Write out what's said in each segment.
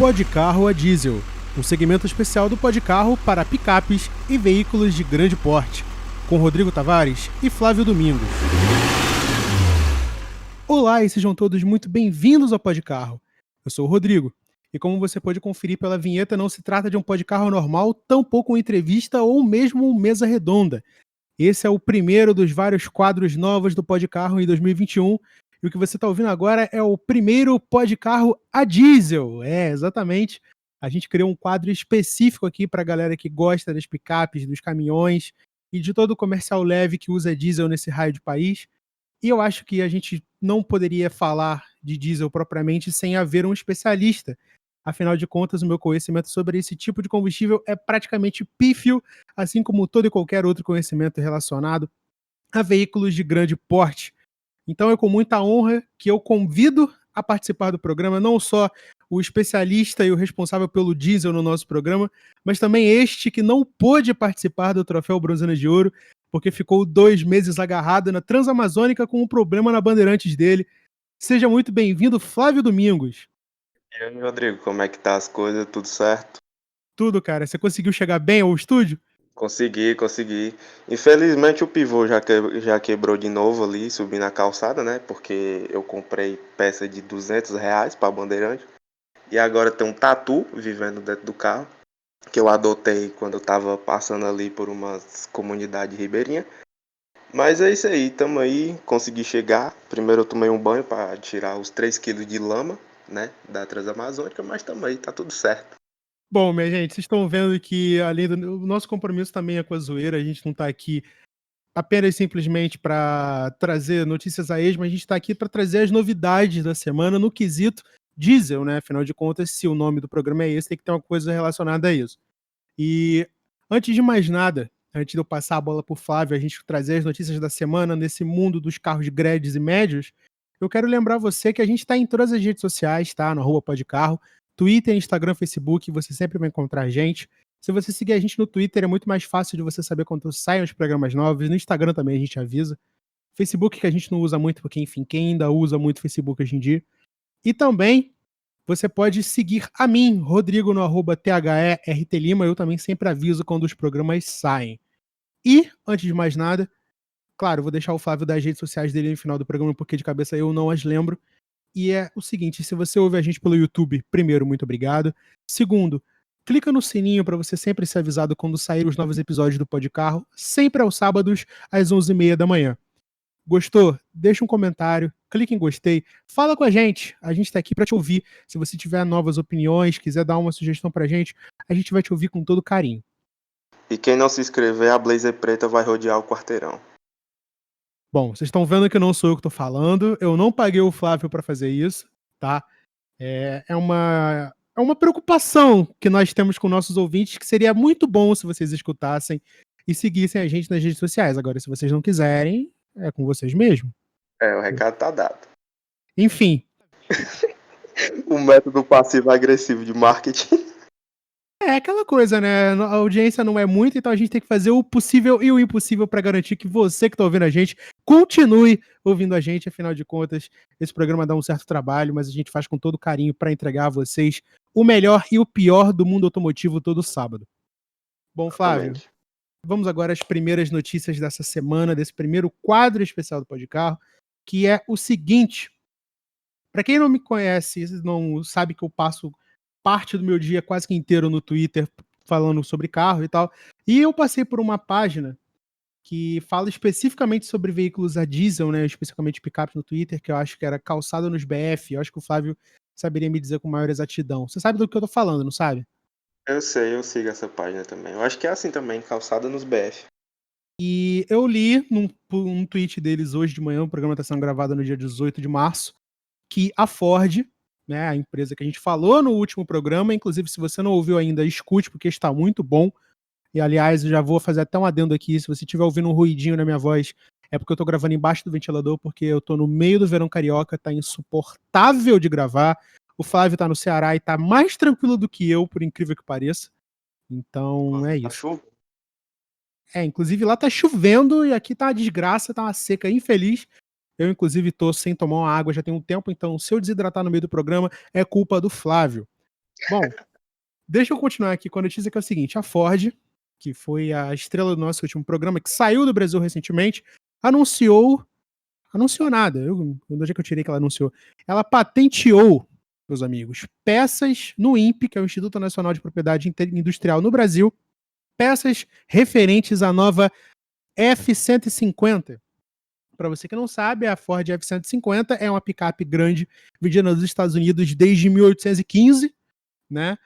Podcarro a diesel, um segmento especial do Podcarro para picapes e veículos de grande porte, com Rodrigo Tavares e Flávio Domingos. Olá e sejam todos muito bem-vindos ao Podcarro. Eu sou o Rodrigo, e como você pode conferir pela vinheta, não se trata de um Podcarro normal, tampouco uma entrevista ou mesmo uma mesa redonda. Esse é o primeiro dos vários quadros novos do Podcarro em 2021, e o que você está ouvindo agora é o primeiro Podcarro a diesel. É, exatamente. A gente criou um quadro específico aqui para a galera que gosta das picapes, dos caminhões e de todo o comercial leve que usa diesel nesse raio de país. E eu acho que a gente não poderia falar de diesel propriamente sem haver um especialista. Afinal de contas, o meu conhecimento sobre esse tipo de combustível é praticamente pífio, assim como todo e qualquer outro conhecimento relacionado a veículos de grande porte. Então é com muita honra que eu convido a participar do programa não só o especialista e o responsável pelo diesel no nosso programa, mas também este que não pôde participar do Troféu Bronzina de Ouro, porque ficou 2 meses agarrado na Transamazônica com um problema na Bandeirantes dele. Seja muito bem-vindo, Flávio Domingos. E aí, Rodrigo, como é que tá as coisas? Tudo certo? Tudo, cara. Você conseguiu chegar bem ao estúdio? Consegui. Infelizmente o pivô já quebrou de novo ali, subi na calçada, né? Porque eu comprei peça de R$ 200 para Bandeirante. E agora tem um tatu vivendo dentro do carro, que eu adotei quando eu tava passando ali por uma comunidade ribeirinha. Mas é isso aí, tamo aí, consegui chegar. Primeiro eu tomei um banho para tirar os 3 quilos de lama, né? Da Transamazônica, mas tamo aí, tá tudo certo. Bom, minha gente, vocês estão vendo que além do o nosso compromisso também é com a zoeira, a gente não tá aqui apenas simplesmente para trazer notícias a esmo, a gente está aqui para trazer as novidades da semana no quesito diesel, né? Afinal de contas, se o nome do programa é esse, tem que ter uma coisa relacionada a isso. E antes de mais nada, antes de eu passar a bola para o Flávio, a gente trazer as notícias da semana nesse mundo dos carros grandes e médios, eu quero lembrar você que a gente está em todas as redes sociais, tá? No @podcarro, Twitter, Instagram, Facebook, você sempre vai encontrar a gente. Se você seguir a gente no Twitter, é muito mais fácil de você saber quando saem os programas novos. No Instagram também a gente avisa. Facebook que a gente não usa muito, porque, enfim, quem ainda usa muito Facebook hoje em dia. E também você pode seguir a mim, Rodrigo, no @THERTLima. Eu também sempre aviso quando os programas saem. E, antes de mais nada, claro, eu vou deixar o Flávio das redes sociais dele no final do programa, porque de cabeça eu não as lembro. E é o seguinte, se você ouve a gente pelo YouTube, primeiro, muito obrigado. Segundo, clica no sininho para você sempre ser avisado quando sair os novos episódios do Podcarro, sempre aos sábados, às 11h30 da manhã. Gostou? Deixa um comentário, clique em gostei, fala com a gente tá aqui para te ouvir. Se você tiver novas opiniões, quiser dar uma sugestão pra a gente vai te ouvir com todo carinho. E quem não se inscrever, a Blazer Preta vai rodear o quarteirão. Bom, vocês estão vendo que não sou eu que tô falando, eu não paguei o Flávio para fazer isso, tá? É uma preocupação que nós temos com nossos ouvintes, que seria muito bom se vocês escutassem e seguissem a gente nas redes sociais. Agora, se vocês não quiserem, é com vocês mesmo. O recado tá dado. Enfim, O método passivo-agressivo de marketing. é aquela coisa, né? A audiência não é muita, então a gente tem que fazer o possível e o impossível para garantir que você que tá ouvindo a gente continue ouvindo a gente. Afinal de contas, esse programa dá um certo trabalho, mas a gente faz com todo carinho para entregar a vocês o melhor e o pior do mundo automotivo todo sábado. Bom, Flávio, Exatamente. vamos agora às primeiras notícias dessa semana, desse primeiro quadro especial do Podcarro, que é o seguinte. Para quem não me conhece, não sabe que eu passo parte do meu dia quase que inteiro no Twitter falando sobre carro e tal, e eu passei por uma página que fala especificamente sobre veículos a diesel, né, especificamente picapes no Twitter, que eu acho que era Calçada nos BF. Eu acho que o Flávio saberia me dizer com maior exatidão. Você sabe do que eu tô falando, não sabe? Eu sei, eu sigo essa página também. Eu acho que é assim também, calçada nos BF. E eu li num tweet deles hoje de manhã, o programa está sendo gravado no dia 18 de março, que a Ford, né, a empresa que a gente falou no último programa, inclusive se você não ouviu ainda, escute, porque está muito bom. E aliás, eu já vou fazer até um adendo aqui, se você estiver ouvindo um ruidinho na minha voz, é porque eu tô gravando embaixo do ventilador, porque eu tô no meio do verão carioca, tá insuportável de gravar. O Flávio tá no Ceará e tá mais tranquilo do que eu, por incrível que pareça. Então é Tá isso. chuva? Inclusive lá tá chovendo e aqui tá uma desgraça, tá uma seca infeliz. Eu, inclusive, tô sem tomar uma água já tem um tempo, então se eu desidratar no meio do programa, é culpa do Flávio. Bom, deixa eu continuar aqui com a notícia que é o seguinte: a Ford, que foi a estrela do nosso último programa, que saiu do Brasil recentemente, anunciou nada. Onde é que eu tirei que ela anunciou? Ela patenteou, meus amigos, peças no INPE, que é o Instituto Nacional de Propriedade Industrial no Brasil, peças referentes à nova F-150. Para você que não sabe, a Ford F-150 é uma picape grande vendida nos Estados Unidos desde 1815, né?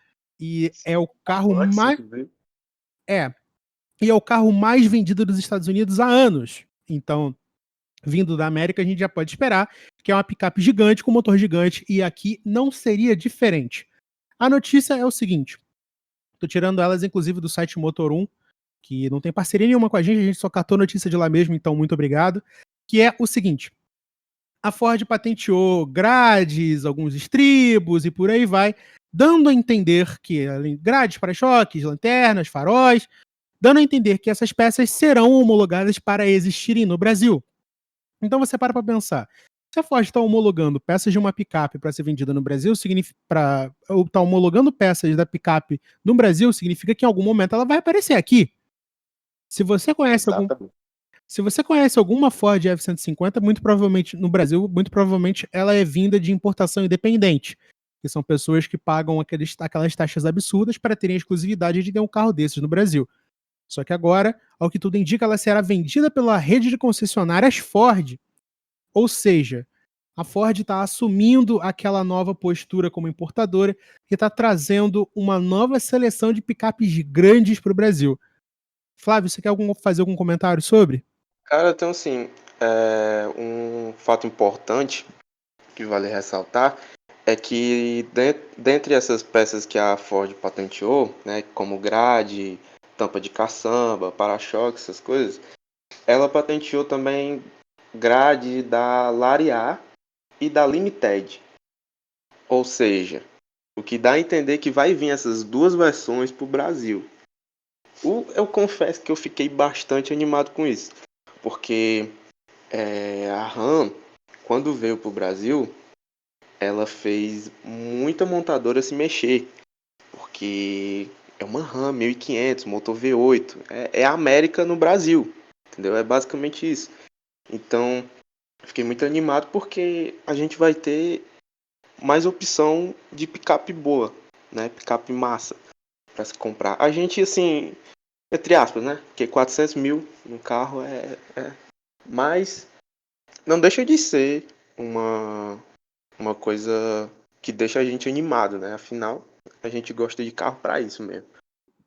E é o carro mais é, e é o carro mais vendido dos Estados Unidos há anos. Então, vindo da América, a gente já pode esperar que é uma picape gigante com motor gigante e aqui não seria diferente. A notícia é o seguinte: tô tirando elas inclusive do site Motor1, que não tem parceria nenhuma com a gente só catou notícia de lá mesmo, então muito obrigado. Que é o seguinte: a Ford patenteou grades, alguns estribos e por aí vai, dando a entender que grades, para-choques, lanternas, faróis, dando a entender que essas peças serão homologadas para existirem no Brasil. Então você para pensar. Se a Ford está homologando peças de uma picape para ser vendida no Brasil, ou está homologando peças da picape no Brasil, significa que em algum momento ela vai aparecer aqui. Se você conhece alguma Ford F-150, muito provavelmente no Brasil, muito provavelmente ela é vinda de importação independente, que são pessoas que pagam aquelas taxas absurdas para terem a exclusividade de ter um carro desses no Brasil. Só que agora, ao que tudo indica, ela será vendida pela rede de concessionárias Ford. Ou seja, a Ford está assumindo aquela nova postura como importadora e está trazendo uma nova seleção de picapes grandes para o Brasil. Flávio, você quer fazer algum comentário sobre? Cara, então assim, um fato importante que vale ressaltar é que dentre essas peças que a Ford patenteou, né, como grade, tampa de caçamba, para-choque, essas coisas, ela patenteou também grade da Lariat e da Limited. Ou seja, o que dá a entender que vai vir essas duas versões para o Brasil. Eu confesso que eu fiquei bastante animado com isso, porque a RAM, quando veio para o Brasil, ela fez muita montadora se mexer, porque é uma RAM 1500, motor V8, é a América no Brasil, entendeu? É basicamente isso. Então, fiquei muito animado porque a gente vai ter mais opção de picape boa, né? Picape massa para se comprar. A gente, assim, entre aspas, né? Porque 400 mil no carro mas não deixa de ser uma coisa que deixa a gente animado, né? Afinal, a gente gosta de carro para isso mesmo.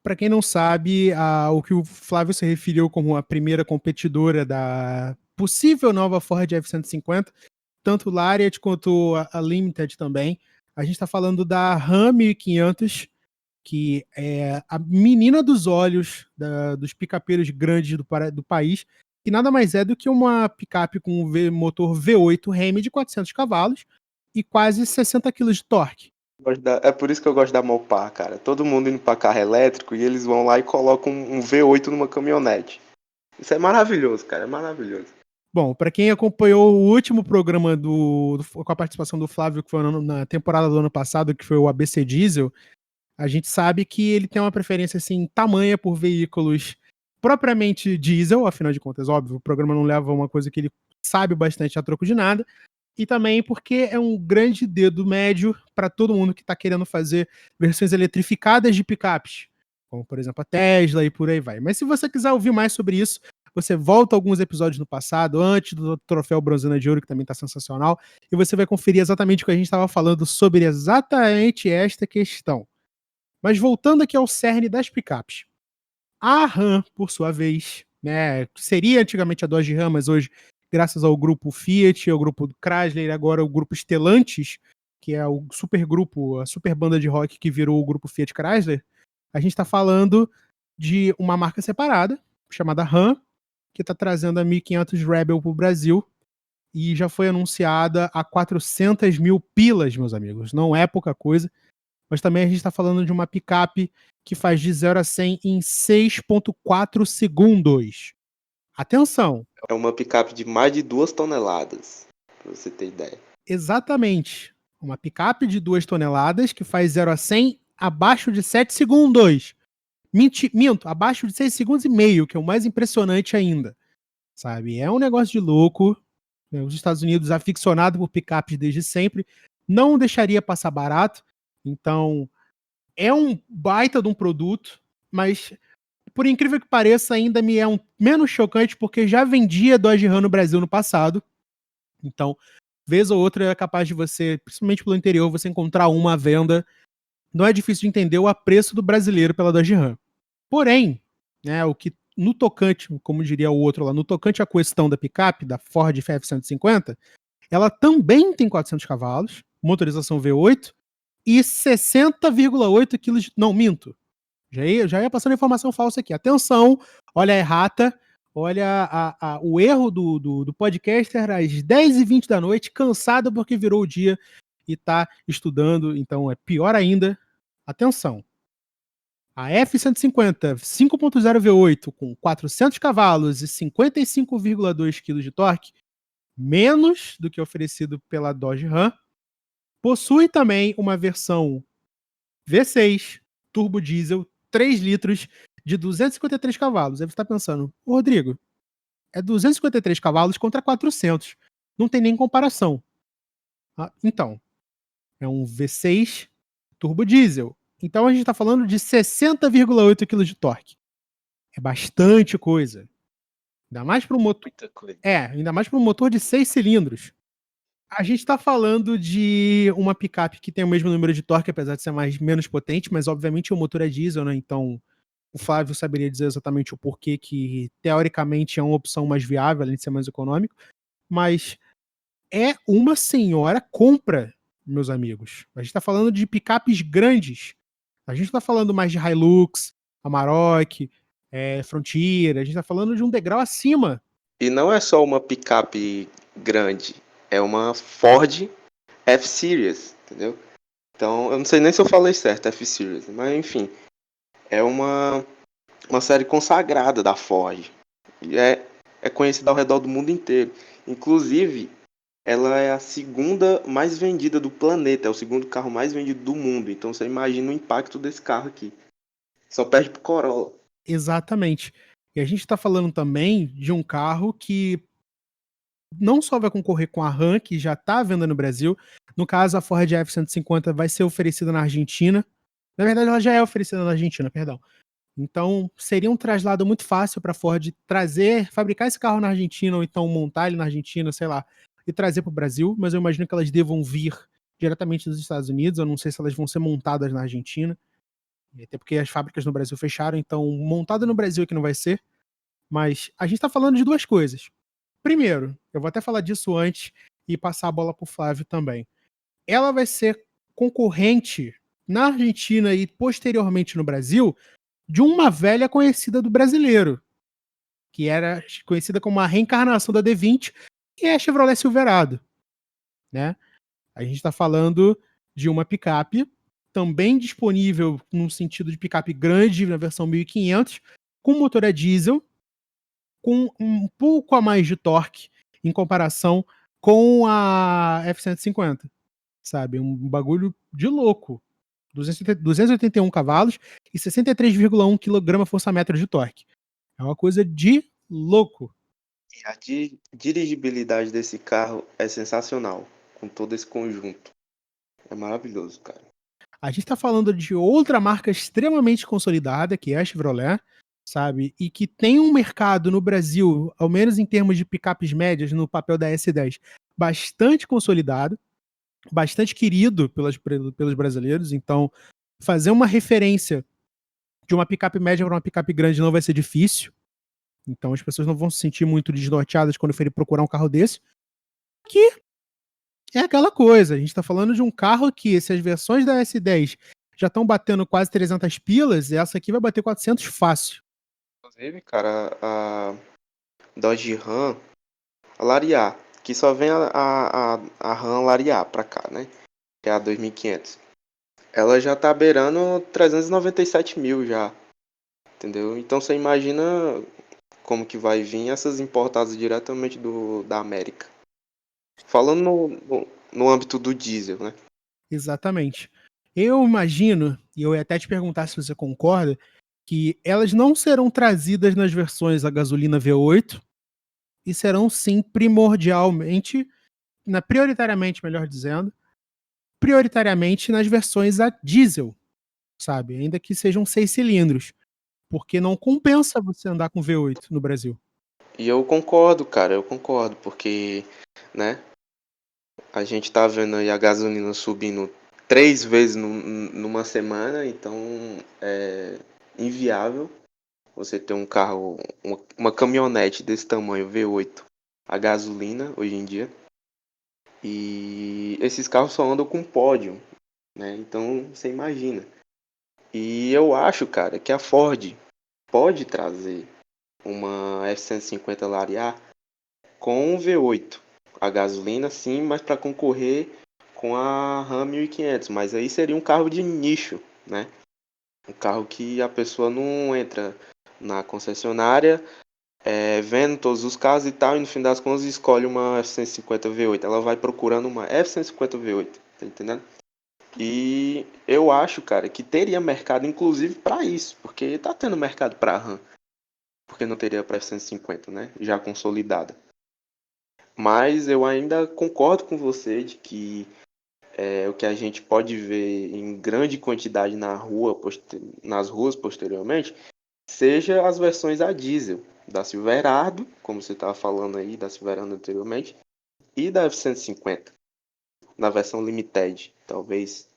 Para quem não sabe, o que o Flávio se referiu como a primeira competidora da possível nova Ford F-150, tanto o Lariat quanto a Limited também. A gente está falando da Ram 1500, que é a menina dos olhos dos picapeiros grandes do país, que nada mais é do que uma picape com motor V8 Ram de 400 cavalos e quase 60 kg de torque. É por isso que eu gosto da Mopar, cara. Todo mundo indo para carro elétrico e eles vão lá e colocam um V8 numa caminhonete. Isso é maravilhoso, cara. É maravilhoso. Bom, para quem acompanhou o último programa com a participação do Flávio, que foi na temporada do ano passado, que foi o ABC Diesel, a gente sabe que ele tem uma preferência assim tamanha por veículos propriamente diesel, afinal de contas, óbvio, o programa não leva uma coisa que ele sabe bastante a troco de nada, e também porque é um grande dedo médio para todo mundo que está querendo fazer versões eletrificadas de picapes, como por exemplo a Tesla e por aí vai. Mas se você quiser ouvir mais sobre isso, você volta alguns episódios no passado, antes do troféu Bronzina de Ouro, que também está sensacional, e você vai conferir exatamente o que a gente estava falando sobre exatamente esta questão. Mas voltando aqui ao cerne das picapes. A Ram, por sua vez, né, seria antigamente a Dodge Ram, mas hoje, graças ao grupo Fiat, ao grupo Chrysler, agora o grupo Stellantis, que é o super grupo, a super banda de rock que virou o grupo Fiat Chrysler, a gente está falando de uma marca separada, chamada Ram, que está trazendo a 1500 Rebel para o Brasil, e já foi anunciada a 400 mil pilas, meus amigos. Não é pouca coisa. Mas também a gente está falando de uma picape que faz de 0 a 100 em 6,4 segundos. Atenção! É uma picape de mais de 2 toneladas, pra você ter ideia. Exatamente. Uma picape de 2 toneladas que faz 0 a 100 abaixo de 7 segundos. Minto, abaixo de 6 segundos e meio, que é o mais impressionante ainda. Sabe? É um negócio de louco. Os Estados Unidos, aficionado por picapes desde sempre, não deixaria passar barato. Então, é um baita de um produto, mas por incrível que pareça, ainda me é menos chocante porque já vendia Dodge Ram no Brasil no passado. Então, vez ou outra é capaz de você, principalmente pelo interior, você encontrar uma à venda. Não é difícil de entender o apreço do brasileiro pela Dodge Ram. Porém, né, o que no tocante, como diria o outro lá, no tocante à questão da picape, da Ford F-150, ela também tem 400 cavalos, motorização V8 e 60,8 kg de... Não, minto. Já ia passando informação falsa aqui. Atenção, olha a errata, olha o erro do podcaster às 10h20 da noite, cansado porque virou o dia e tá estudando, então é pior ainda. Atenção. A F-150 5.0 V8 com 400 cavalos e 55,2 kg de torque, menos do que oferecido pela Dodge Ram, possui também uma versão V6 turbo diesel 3 litros de 253 cavalos. Aí você está pensando, Rodrigo, é 253 cavalos contra 400. Não tem nem comparação. Então, é um V6 turbo diesel. Então a gente está falando de 60,8 kg de torque. É bastante coisa. Ainda mais para um motor. Ainda mais para um motor de 6 cilindros. A gente está falando de uma picape que tem o mesmo número de torque, apesar de ser menos potente, mas obviamente o motor é diesel, né? Então o Flávio saberia dizer exatamente o porquê que, teoricamente, é uma opção mais viável, além de ser mais econômico. Mas é uma senhora compra, meus amigos. A gente está falando de picapes grandes. A gente está falando mais de Hilux, Amarok, Frontier. A gente está falando de um degrau acima. E não é só uma picape grande, é uma Ford F-Series, entendeu? Então, eu não sei nem se eu falei certo, F-Series, mas enfim, é uma série consagrada da Ford. E é conhecida ao redor do mundo inteiro. Inclusive, ela é a segunda mais vendida do planeta, é o segundo carro mais vendido do mundo. Então você imagina o impacto desse carro aqui. Só perde pro Corolla. Exatamente. E a gente está falando também de um carro que não só vai concorrer com a Ram, que já está à venda no Brasil. No caso, a Ford F-150 vai ser oferecida na Argentina. Na verdade, ela já é oferecida na Argentina, perdão. Então, seria um traslado muito fácil para a Ford fabricar esse carro na Argentina, ou então montar ele na Argentina, sei lá, e trazer para o Brasil. Mas eu imagino que elas devam vir diretamente dos Estados Unidos. Eu não sei se elas vão ser montadas na Argentina, até porque as fábricas no Brasil fecharam. Então, montada no Brasil é que não vai ser. Mas a gente está falando de duas coisas. Primeiro, eu vou até falar disso antes e passar a bola para o Flávio também. Ela vai ser concorrente na Argentina e posteriormente no Brasil de uma velha conhecida do brasileiro, que era conhecida como a reencarnação da D20, e é a Chevrolet Silverado, né? A gente está falando de uma picape também disponível no sentido de picape grande na versão 1500, com motor a diesel, com um pouco a mais de torque em comparação com a F-150, sabe? Um bagulho de louco. 281 cavalos e 63,1 kgfm de torque. É uma coisa de louco. E a dirigibilidade desse carro é sensacional, com todo esse conjunto. É maravilhoso, cara. A gente está falando de outra marca extremamente consolidada, que é a Chevrolet, sabe? E que tem um mercado no Brasil, ao menos em termos de picapes médias, no papel da S10, bastante consolidado, bastante querido pelos brasileiros. Então, fazer uma referência de uma picape média para uma picape grande não vai ser difícil. Então, as pessoas não vão se sentir muito desnorteadas quando forem procurar um carro desse. Que é aquela coisa, a gente tá falando de um carro que, se as versões da S10 já estão batendo quase 300 pilas, essa aqui vai bater 400 fácil. Inclusive, cara, a Dodge Ram, a Lariat, que só vem a Ram Lariat pra cá, né? Que é a 2500. Ela já tá beirando 397 mil já, entendeu? Então você imagina como que vai vir essas importadas diretamente da América. Falando no âmbito do diesel, né? Exatamente. Eu imagino, e eu ia até te perguntar se você concorda, que elas não serão trazidas nas versões a gasolina V8 e serão sim primordialmente, prioritariamente, melhor dizendo, prioritariamente nas versões a diesel, sabe? Ainda que sejam 6 cilindros, porque não compensa você andar com V8 no Brasil. E eu concordo, cara, eu concordo, porque, né, a gente tá vendo aí a gasolina subindo 3 vezes numa semana, então é inviável você ter um carro, uma caminhonete desse tamanho, V8, a gasolina hoje em dia. E esses carros só andam com pódio, né? Então você imagina. E eu acho, cara, que a Ford pode trazer uma F-150 Lariat com um V8 a gasolina, sim, mas para concorrer com a Ram 1500. Mas aí seria um carro de nicho, né? Um carro que a pessoa não entra na concessionária vendo todos os carros e tal, e no fim das contas escolhe uma F-150 V8. Ela vai procurando uma F-150 V8, tá entendendo? E eu acho, cara, que teria mercado inclusive para isso, porque tá tendo mercado para RAM, porque não teria para F-150, né? Já consolidada. Mas eu ainda concordo com você de que o que a gente pode ver em grande quantidade nas ruas posteriormente seja as versões a diesel da Silverado, como você estava falando aí, da Silverado anteriormente, e da F-150, na versão Limited, talvez,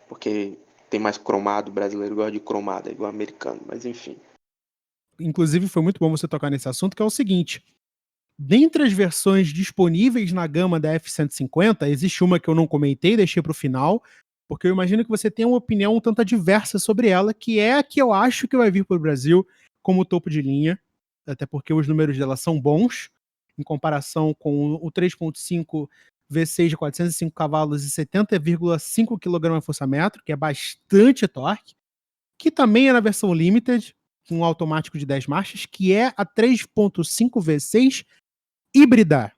porque tem mais cromado, o brasileiro gosta de cromado, é igual o americano, mas enfim. Inclusive, foi muito bom você tocar nesse assunto, que é o seguinte: dentre as versões disponíveis na gama da F-150, existe uma que eu não comentei, deixei para o final, porque eu imagino que você tenha uma opinião um tanto diversa sobre ela, que é a que eu acho que vai vir para o Brasil como topo de linha, até porque os números dela são bons, em comparação com o 3.5 V6 de 405 cavalos e 70,5 kgfm, que é bastante torque, que também é na versão Limited, com um automático de 10 marchas, que é a 3.5 V6 híbrida.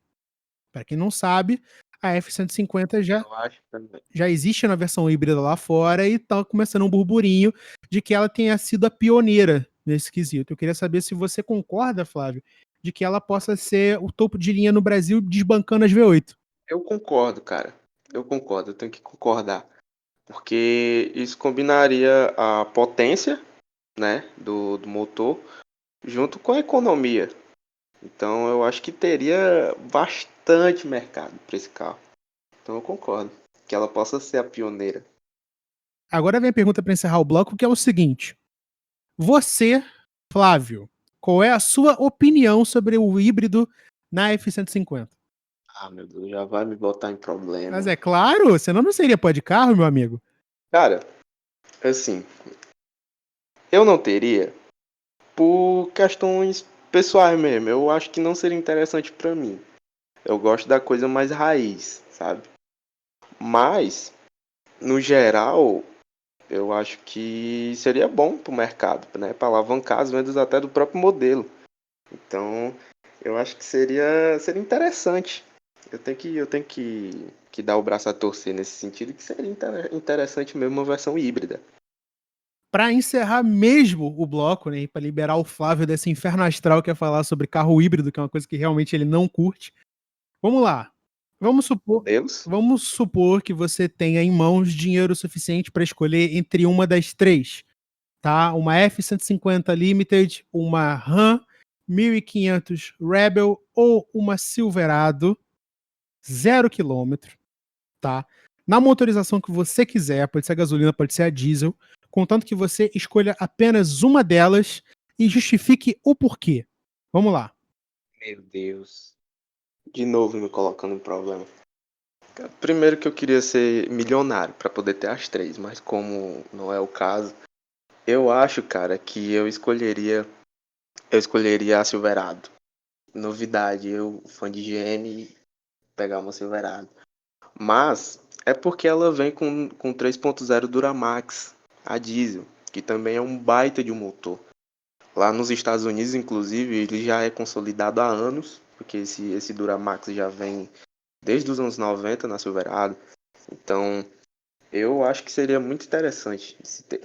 Para quem não sabe, a F-150 Eu acho também. já existe na versão híbrida lá fora e tá começando um burburinho de que ela tenha sido a pioneira nesse quesito. Eu queria saber se você concorda, Flávio, de que ela possa ser o topo de linha no Brasil desbancando as V8. Eu concordo, cara. Eu concordo, eu tenho que concordar. Porque isso combinaria a potência, né, do motor junto com a economia. Então eu acho que teria bastante mercado para esse carro. Então eu concordo que ela possa ser a pioneira. Agora vem a pergunta para encerrar o bloco, que é o seguinte: você, Flávio, qual é a sua opinião sobre o híbrido na F-150? Ah, meu Deus, já vai me botar em Mas problema. é claro, senão não seria pó de carro, meu amigo. Cara, assim, eu não teria por questões pessoais mesmo. Eu acho que não seria interessante para mim. Eu gosto da coisa mais raiz, sabe? Mas, no geral, eu acho que seria bom para o mercado, né? Para alavancar as vendas até do próprio modelo. Então, eu acho que seria interessante. Eu tenho que dar o braço a torcer nesse sentido, que seria interessante mesmo uma versão híbrida. Para encerrar mesmo o bloco, né, para liberar o Flávio desse inferno astral que é falar sobre carro híbrido, que é uma coisa que realmente ele não curte. Vamos lá. Vamos supor, Modelos? vamos supor que você tenha em mãos dinheiro suficiente para escolher entre uma das três, tá? Uma F-150 Limited, uma Ram 1500 Rebel ou uma Silverado 0 km, tá? Na motorização que você quiser, pode ser a gasolina, pode ser a diesel, contanto que você escolha apenas uma delas e justifique o porquê. Vamos lá. Meu Deus. De novo me colocando em problema. Primeiro que eu queria ser milionário para poder ter as três, mas como não é o caso, eu acho, cara, que eu escolheria a Silverado. Novidade, eu fã de GM pegar uma Silverado. Mas é porque ela vem com 3.0 Duramax, a diesel, que também é um baita de um motor. Lá nos Estados Unidos, inclusive, ele já é consolidado há anos, porque esse Duramax já vem desde os anos 90 na Silverado. Então, Eu acho que seria muito interessante.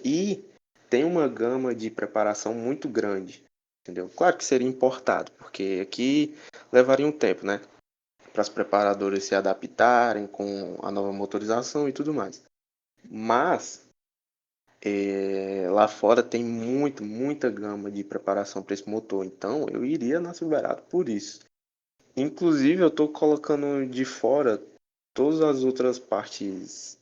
E tem uma gama de preparação muito grande, entendeu? Claro que seria importado, porque aqui levaria um tempo, né? Para as preparadoras se adaptarem com a nova motorização e tudo mais. Mas lá fora tem muita gama de preparação para esse motor. Então eu iria na Silverado por isso. Inclusive eu estou colocando de fora todas as outras partes,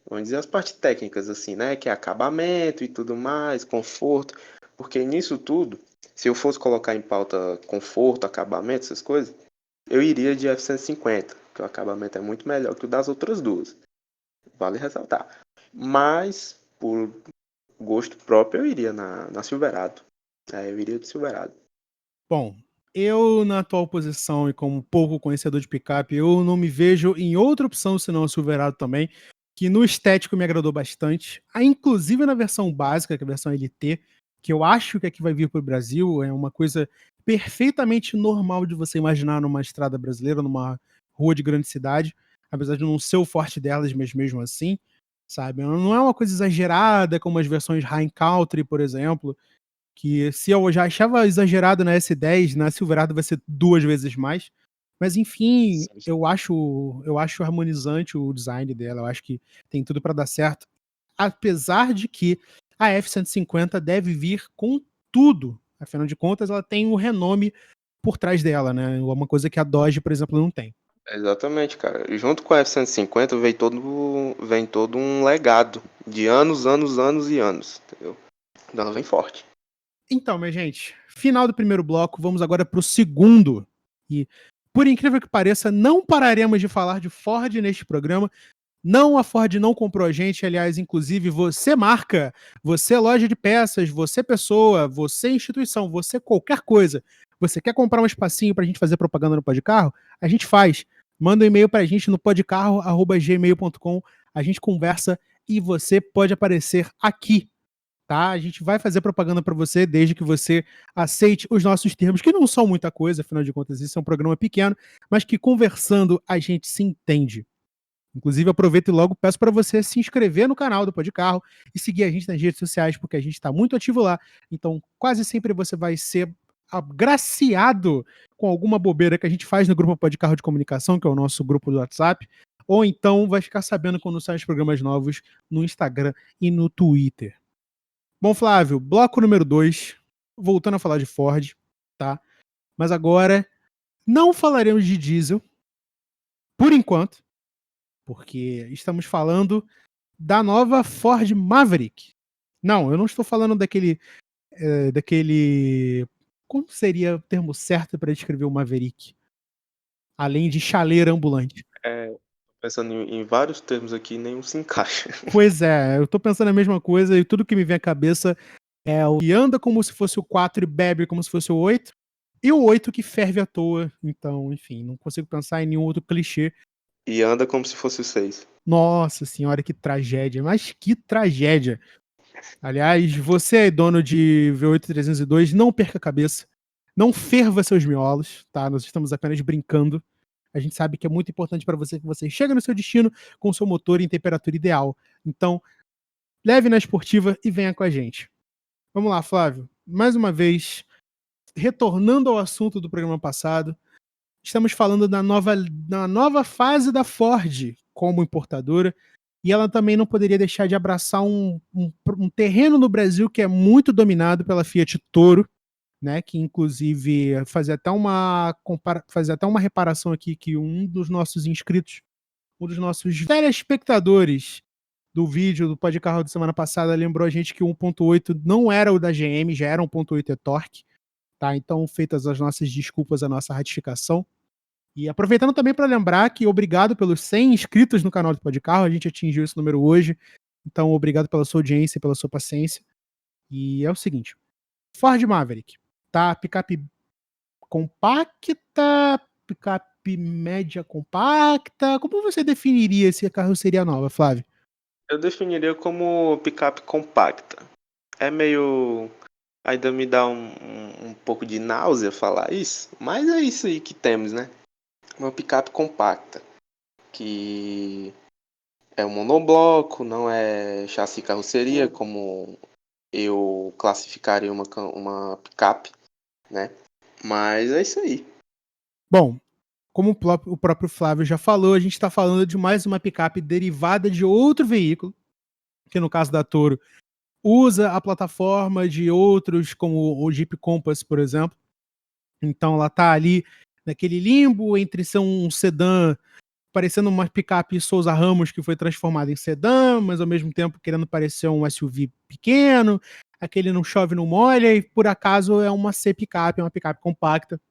vamos dizer, as partes técnicas, assim, né? Que é acabamento e tudo mais, conforto. Porque nisso tudo, se eu fosse colocar em pauta conforto, acabamento, essas coisas, eu iria de F-150, que o acabamento é muito melhor que o das outras duas. Vale ressaltar. Mas, por gosto próprio, eu iria na Silverado. Eu iria de Silverado. Bom, eu na atual posição e como pouco conhecedor de picape, eu não me vejo em outra opção senão a Silverado também, que no estético me agradou bastante. Inclusive na versão básica, que é a versão LT, que eu acho que é que vai vir para o Brasil, é uma coisa perfeitamente normal de você imaginar numa estrada brasileira, numa rua de grande cidade, apesar de não ser o forte delas, mas mesmo assim, sabe? Não é uma coisa exagerada como as versões High Country, por exemplo, que se eu já achava exagerado na S10, na Silverado vai ser 2 vezes mais. Mas enfim, eu acho harmonizante o design dela, eu acho que tem tudo para dar certo. Apesar de que a F-150 deve vir com tudo. Afinal de contas, ela tem o renome por trás dela, né? Uma coisa que a Dodge, por exemplo, não tem. Exatamente, cara. E junto com a F-150 vem todo um legado de anos e anos, entendeu? Então ela vem forte. Então, minha gente, final do primeiro bloco, vamos agora para o segundo. E, por incrível que pareça, não pararemos de falar de Ford neste programa. Não, a Ford não comprou a gente, aliás, inclusive você marca, você loja de peças, você pessoa, você instituição, você qualquer coisa. Você quer comprar um espacinho pra gente fazer propaganda no Podcarro? A gente faz. Manda um e-mail pra gente no podcarro@gmail.com, a gente conversa e você pode aparecer aqui, tá? A gente vai fazer propaganda pra você desde que você aceite os nossos termos, que não são muita coisa, afinal de contas, isso é um programa pequeno, mas que conversando a gente se entende. Inclusive, aproveito e logo peço para você se inscrever no canal do Podcarro e seguir a gente nas redes sociais, porque a gente está muito ativo lá. Então, quase sempre você vai ser agraciado com alguma bobeira que a gente faz no grupo Podcarro de Comunicação, que é o nosso grupo do WhatsApp, ou então vai ficar sabendo quando saem os programas novos no Instagram e no Twitter. Bom, Flávio, bloco número 2, voltando a falar de Ford, tá? Mas agora não falaremos de diesel, por enquanto, porque estamos falando da nova Ford Maverick. Não, eu não estou falando daquele. Como seria o termo certo para descrever o Maverick? Além de chaleira ambulante. Tô pensando em vários termos aqui, nenhum se encaixa. Pois é, eu tô pensando a mesma coisa e tudo que me vem à cabeça é o que anda como se fosse o 4 e bebe como se fosse o 8, e o 8 que ferve à toa. Então, enfim, não consigo pensar em nenhum outro clichê. E anda como se fosse o 6. Nossa senhora, que tragédia, mas que tragédia. Aliás, você é dono de V8 302, não perca a cabeça. Não ferva seus miolos, tá? Nós estamos apenas brincando. A gente sabe que é muito importante para você que você chegue no seu destino com o seu motor em temperatura ideal. Então, leve na esportiva e venha com a gente. Vamos lá, Flávio. Mais uma vez, retornando ao assunto do programa passado, estamos falando da nova fase da Ford como importadora, e ela também não poderia deixar de abraçar um terreno no Brasil que é muito dominado pela Fiat Toro, né? Que inclusive fazia até uma reparação aqui que um dos nossos inscritos, um dos nossos telespectadores do vídeo do Pode Carro da semana passada lembrou a gente que o 1.8 não era o da GM, já era 1.8 e-torque, tá? Então, feitas as nossas desculpas, a nossa ratificação. E aproveitando também para lembrar que obrigado pelos 100 inscritos no canal do Podcarro, a gente atingiu esse número hoje. Então, obrigado pela sua audiência, pela sua paciência. E é o seguinte, Ford Maverick, tá? Picape compacta, picape média compacta. Como você definiria esse carroceria nova, Flávio? Eu definiria como picape compacta. É meio. Ainda me dá um pouco de náusea falar isso, mas é isso aí que temos, né? Uma picape compacta. Que é um monobloco, não é chassi carroceria, como eu classificaria uma picape, né? Mas é isso aí. Bom, como o próprio Flávio já falou, a gente está falando de mais uma picape derivada de outro veículo, que no caso da Toro usa a plataforma de outros, como o Jeep Compass, por exemplo. Então ela está ali naquele limbo entre ser um sedã parecendo uma picape Souza Ramos que foi transformada em sedã, mas ao mesmo tempo querendo parecer um SUV pequeno, aquele não chove não molha, e por acaso é uma C-picape, uma picape compacta,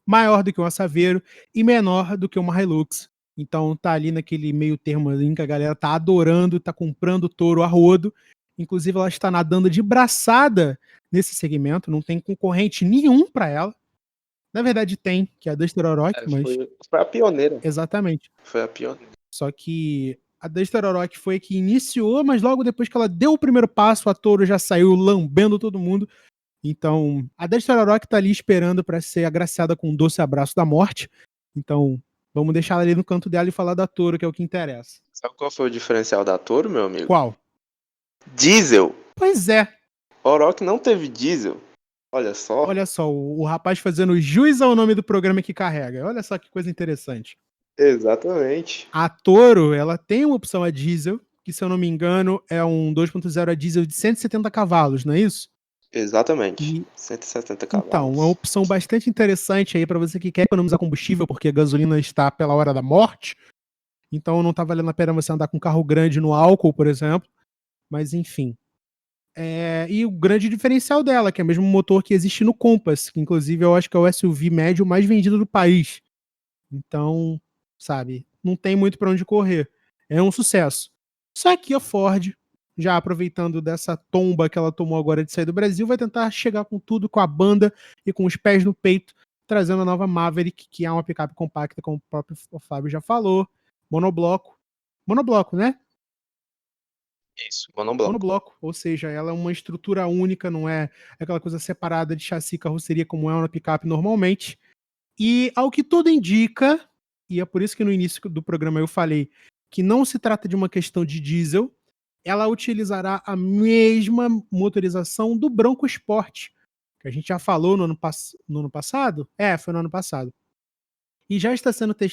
maior do que uma Saveiro e menor do que uma Hilux. Então tá ali naquele meio termo ali que a galera tá adorando, tá comprando Toro a rodo. Inclusive ela está nadando de braçada nesse segmento, não tem concorrente nenhum para ela. Na verdade tem, que é a Duster Oroch, mas Foi a pioneira. exatamente. Foi a pioneira. Só que a Duster Oroch foi a que iniciou, mas logo depois que ela deu o primeiro passo, a Toro já saiu lambendo todo mundo. Então, a Duster Oroch tá ali esperando para ser agraciada com um doce abraço da morte. Então, vamos deixar ela ali no canto dela e falar da Toro, que é o que interessa. Sabe qual foi o diferencial da Toro, meu amigo? Qual? Diesel. Pois é. Oroch não teve diesel. Olha só. Olha só, o rapaz fazendo jus ao nome do programa que carrega. Olha só que coisa interessante. Exatamente. A Toro, ela tem uma opção a diesel, que se eu não me engano é um 2.0 a diesel de 170 cavalos, não é isso? Exatamente. E 170 então, uma cavalos. opção bastante interessante aí para você que quer economizar combustível, porque a gasolina está pela hora da morte. Então não tá valendo a pena você andar com um carro grande no álcool, por exemplo. Mas enfim. E o grande diferencial dela, que é o mesmo motor que existe no Compass, que inclusive eu acho que é o SUV médio mais vendido do país. Então, sabe, não tem muito para onde correr. É um sucesso. Só que a Ford, já aproveitando dessa tomba que ela tomou agora de sair do Brasil, vai tentar chegar com tudo, com a banda e com os pés no peito, trazendo a nova Maverick, que é uma picape compacta, como o próprio Fábio já falou, monobloco. Monobloco, né? Isso, monobloco. Monobloco, ou seja, ela é uma estrutura única, não é aquela coisa separada de chassi e carroceria como é uma picape normalmente. E ao que tudo indica, e é por isso que no início do programa eu falei que não se trata de uma questão de diesel, ela utilizará a mesma motorização do Bronco Sport, que a gente já falou no ano passado. Foi no ano passado. E já está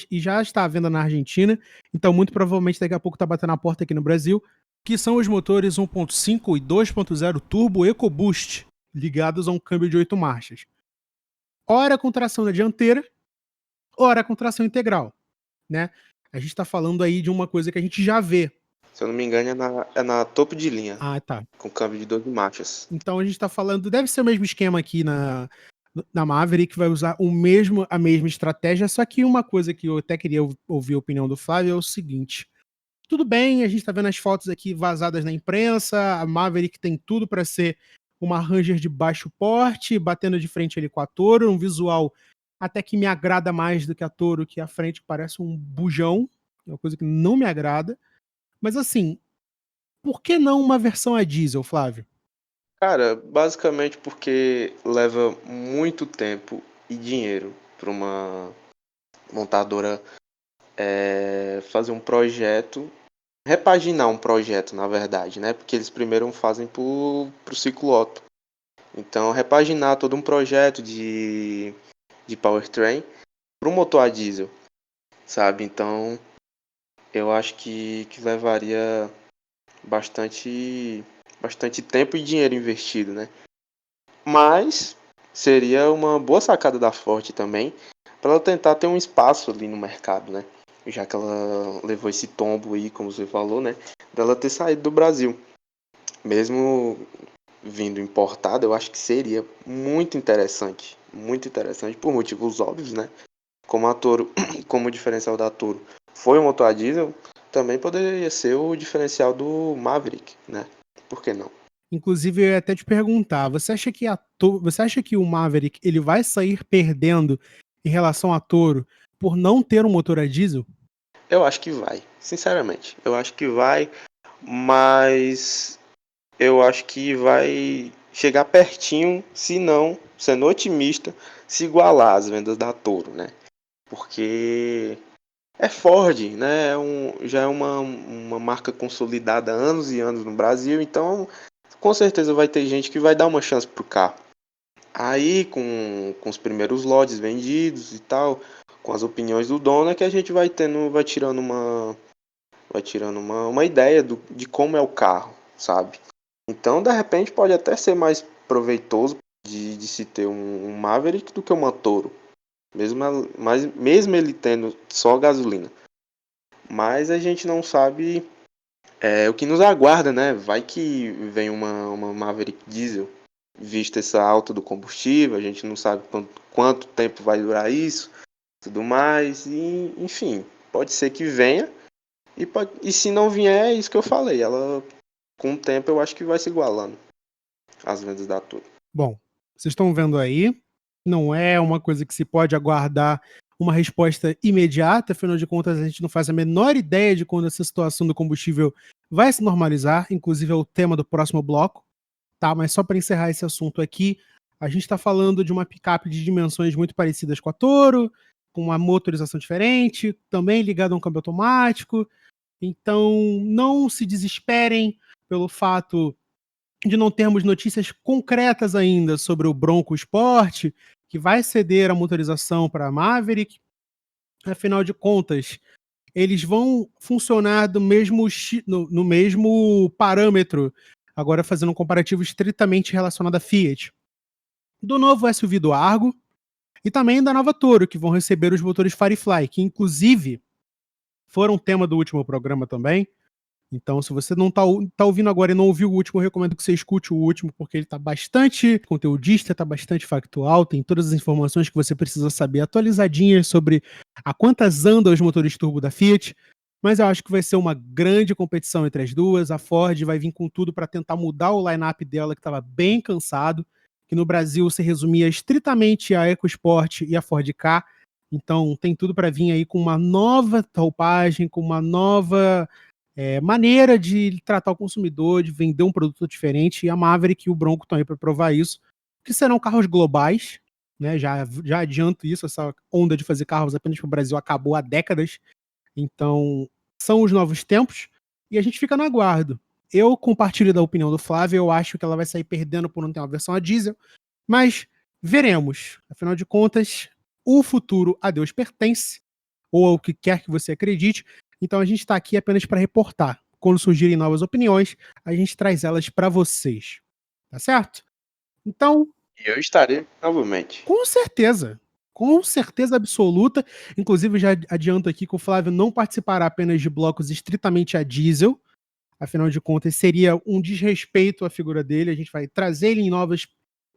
e já está à venda na Argentina, então muito provavelmente daqui a pouco está batendo na porta aqui no Brasil, que são os motores 1.5 e 2.0 Turbo EcoBoost, ligados a um câmbio de 8 marchas. Ora com tração na dianteira, ora com tração integral, né? A gente está falando aí de uma coisa que a gente já vê. Se eu não me engano, é na topo de linha. Ah, tá. Com câmbio de 12 marchas. Então a gente está falando, deve ser o mesmo esquema aqui na Maverick, que vai usar a mesma estratégia, só que uma coisa que eu até queria ouvir a opinião do Flávio é o seguinte. Tudo bem, a gente está vendo as fotos aqui vazadas na imprensa, a Maverick tem tudo para ser uma Ranger de baixo porte, batendo de frente ali com a Toro, um visual até que me agrada mais do que a Toro, que a frente parece um bujão, é uma coisa que não me agrada. Mas assim, por que não uma versão a diesel, Flávio? Cara, basicamente porque leva muito tempo e dinheiro para uma montadora fazer um projeto, repaginar um projeto, na verdade, né? Porque eles primeiro fazem pro ciclo Otto. Então, repaginar todo um projeto de powertrain para um motor a diesel, sabe? Então, eu acho que levaria bastante tempo e dinheiro investido, né? Mas seria uma boa sacada da Ford também para ela tentar ter um espaço ali no mercado, né? Já que ela levou esse tombo aí, como você falou, né? Dela ter saído do Brasil. Mesmo vindo importada, eu acho que seria muito interessante por motivos óbvios, né? Como a Toro, como o diferencial da Toro foi um motor a diesel, também poderia ser o diferencial do Maverick, né? Por que não? Inclusive, eu ia até te perguntar, você acha que o Maverick ele vai sair perdendo em relação a Toro por não ter um motor a diesel? Eu acho que vai, sinceramente. Eu acho que vai, mas eu acho que vai chegar pertinho, se não, sendo otimista, se igualar às vendas da Toro, né? Porque É Ford, né? Já é uma marca consolidada há anos e anos no Brasil, então com certeza vai ter gente que vai dar uma chance pro carro. Aí, com os primeiros lotes vendidos e tal, com as opiniões do dono, é que a gente vai tirando uma ideia de como é o carro, sabe? Então, de repente, pode até ser mais proveitoso de se ter um Maverick do que uma Toro, mesmo ele tendo só gasolina. Mas a gente não sabe o que nos aguarda, né? Vai que vem uma Maverick diesel, vista essa alta do combustível, a gente não sabe quanto tempo vai durar isso, tudo mais, e enfim, pode ser que venha, e se não vier, é isso que eu falei, ela com o tempo eu acho que vai se igualando as vendas da Toro. Bom, vocês estão vendo aí, não é uma coisa que se pode aguardar uma resposta imediata, afinal de contas a gente não faz a menor ideia de quando essa situação do combustível vai se normalizar, inclusive é o tema do próximo bloco, tá? Mas só para encerrar esse assunto aqui, a gente está falando de uma picape de dimensões muito parecidas com a Toro, com uma motorização diferente, também ligada a um câmbio automático, então não se desesperem pelo fato de não termos notícias concretas ainda sobre o Bronco Sport, que vai ceder a motorização para a Maverick. Afinal de contas, eles vão funcionar no mesmo parâmetro, agora fazendo um comparativo estritamente relacionado à Fiat. Do novo SUV do Argo e também da nova Toro, que vão receber os motores Firefly, que inclusive foram tema do último programa também. Então, se você não tá ouvindo agora e não ouviu o último, eu recomendo que você escute o último, porque ele tá bastante conteudista, tá bastante factual, tem todas as informações que você precisa saber atualizadinhas sobre a quantas andam os motores turbo da Fiat. Mas eu acho que vai ser uma grande competição entre as duas. A Ford vai vir com tudo para tentar mudar o line-up dela, que estava bem cansado, que no Brasil se resumia estritamente a EcoSport e a Ford Ka. Então, tem tudo para vir aí com uma nova roupagem, com uma nova maneira de tratar o consumidor, de vender um produto diferente, e a Maverick e o Bronco estão aí para provar isso, que serão carros globais, né? Já adianto isso, essa onda de fazer carros apenas para o Brasil acabou há décadas, então são os novos tempos, e a gente fica no aguardo. Eu compartilho da opinião do Flávio, eu acho que ela vai sair perdendo por não ter uma versão a diesel, mas veremos. Afinal de contas, o futuro a Deus pertence, ou ao que quer que você acredite, então a gente está aqui apenas para reportar. Quando surgirem novas opiniões, a gente traz elas para vocês. Tá certo? Então, E eu estarei novamente. com certeza absoluta. Inclusive, já adianto aqui que o Flávio não participará apenas de blocos estritamente a diesel. Afinal de contas, seria um desrespeito à figura dele. A gente vai trazer ele em novos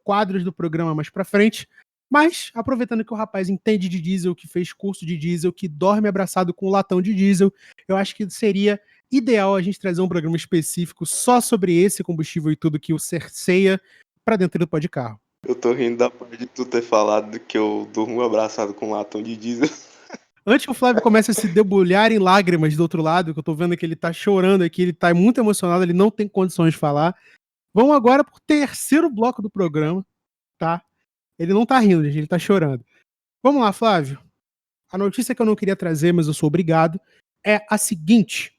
quadros do programa mais para frente. Mas, aproveitando que o rapaz entende de diesel, que fez curso de diesel, que dorme abraçado com um latão de diesel, eu acho que seria ideal a gente trazer um programa específico só sobre esse combustível e tudo que o cerceia para dentro do pó de carro. Eu tô rindo da parte de tu ter falado que eu durmo abraçado com um latão de diesel. Antes que o Flávio comece a se debulhar em lágrimas do outro lado, que eu tô vendo que ele tá chorando aqui, ele tá muito emocionado, ele não tem condições de falar. Vamos agora pro terceiro bloco do programa, tá? Ele não tá rindo, gente, ele tá chorando. Vamos lá, Flávio. A notícia que eu não queria trazer, mas eu sou obrigado, é a seguinte.